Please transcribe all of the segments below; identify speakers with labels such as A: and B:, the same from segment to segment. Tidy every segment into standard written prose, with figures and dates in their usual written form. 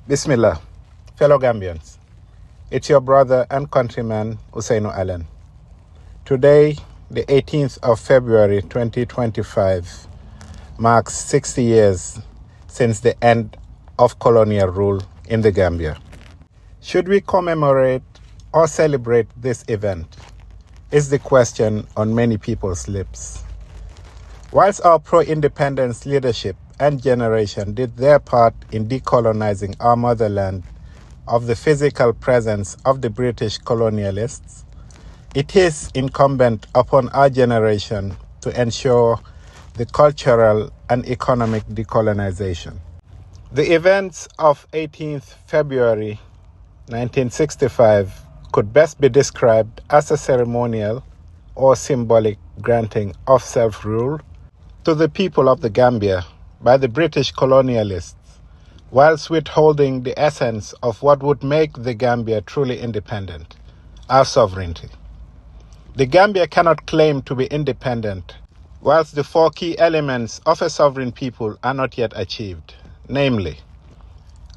A: Bismillah, fellow Gambians. It's your brother and countryman, Ousainou. Today, the 18th of February 2025, marks 60 years since the end of colonial rule in the Gambia. Should we commemorate or celebrate this event? Is the question on many people's lips. Whilst our pro-independence leadership and generation did their part in decolonizing our motherland of the physical presence of the British colonialists, it is incumbent upon our generation to ensure the cultural and economic decolonization. The events of 18th February 1965 could best be described as a ceremonial or symbolic granting of self-rule to the people of the Gambia by the British colonialists, whilst withholding the essence of what would make the Gambia truly independent, our sovereignty. The Gambia cannot claim to be independent, whilst the four key elements of a sovereign people are not yet achieved, namely,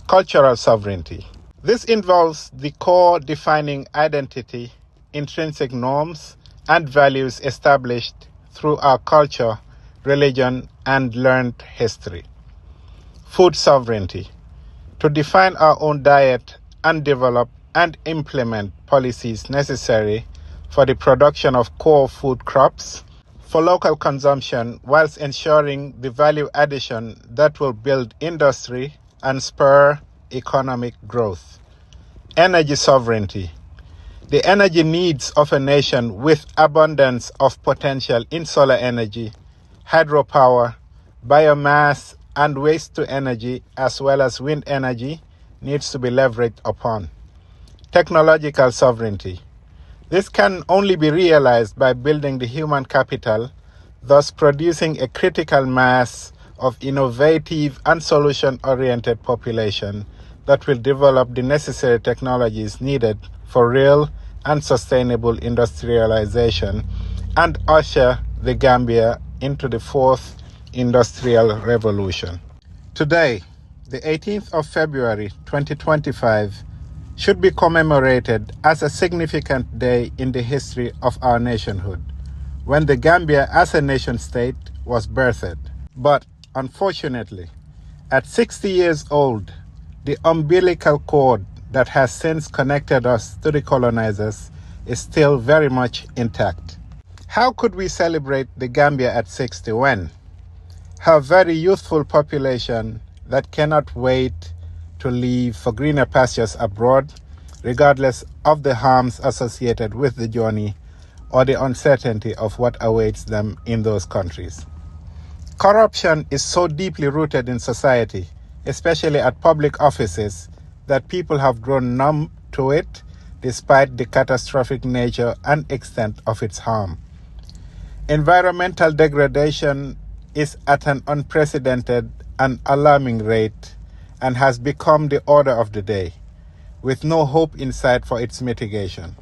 A: cultural sovereignty. This involves the core defining identity, intrinsic norms, and values established through our culture, religion, and learned history. Food sovereignty, to define our own diet and develop and implement policies necessary for the production of core food crops for local consumption, whilst ensuring the value addition that will build industry and spur economic growth. Energy sovereignty, the energy needs of a nation with abundance of potential in solar energy, hydropower, biomass, and waste-to-energy, as well as wind energy, needs to be leveraged upon. Technological sovereignty. This can only be realized by building the human capital, thus producing a critical mass of innovative and solution-oriented population that will develop the necessary technologies needed for real and sustainable industrialization and usher the Gambia into the fourth industrial revolution. Today, the 18th of February 2025, should be commemorated as a significant day in the history of our nationhood, when the Gambia as a nation-state was birthed. But unfortunately, at 60 years old, the umbilical cord that has since connected us to the colonizers is still very much intact. How could we celebrate the Gambia at 60 when her very youthful population that cannot wait to leave for greener pastures abroad, regardless of the harms associated with the journey or the uncertainty of what awaits them in those countries? Corruption is so deeply rooted in society, especially at public offices, that people have grown numb to it despite the catastrophic nature and extent of its harm. Environmental degradation is at an unprecedented and alarming rate and has become the order of the day, with no hope in sight for its mitigation.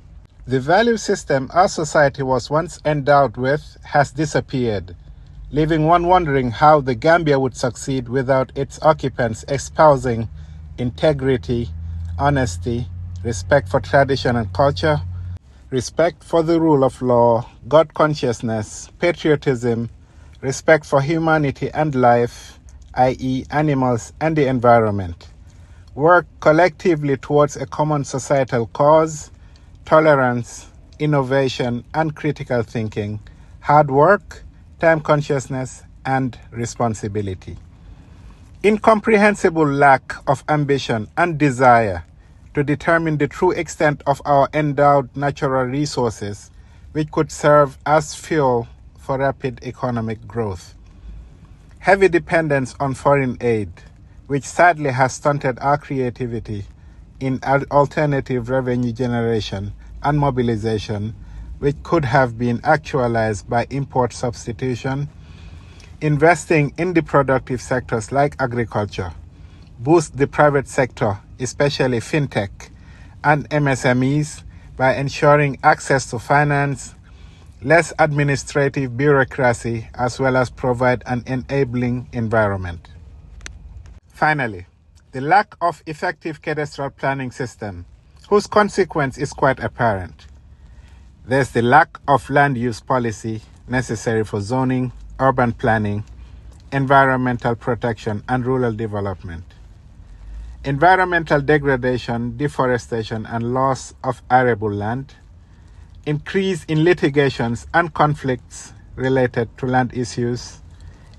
A: The value system our society was once endowed with has disappeared, leaving one wondering how the Gambia would succeed without its occupants espousing integrity, honesty, respect for tradition and culture, respect for the rule of law, God consciousness, patriotism, respect for humanity and life, i.e. animals and the environment. Work collectively towards a common societal cause, tolerance, innovation and critical thinking, hard work, time consciousness and responsibility. Incomprehensible lack of ambition and desire to determine the true extent of our endowed natural resources, which could serve as fuel for rapid economic growth. Heavy dependence on foreign aid, which sadly has stunted our creativity in alternative revenue generation and mobilization, which could have been actualized by import substitution. Investing in the productive sectors like agriculture, boost the private sector, especially fintech and MSMEs, by ensuring access to finance, less administrative bureaucracy, as well as provide an enabling environment. Finally, the lack of effective cadastral planning system, whose consequence is quite apparent. There's the lack of land use policy necessary for zoning, urban planning, environmental protection, and rural development. Environmental degradation, deforestation, and loss of arable land, increase in litigations and conflicts related to land issues,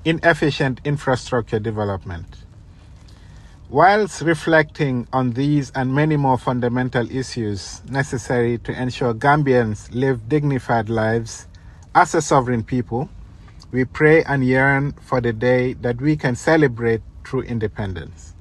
A: inefficient infrastructure development. Whilst reflecting on these and many more fundamental issues necessary to ensure Gambians live dignified lives as a sovereign people, we pray and yearn for the day that we can celebrate true independence.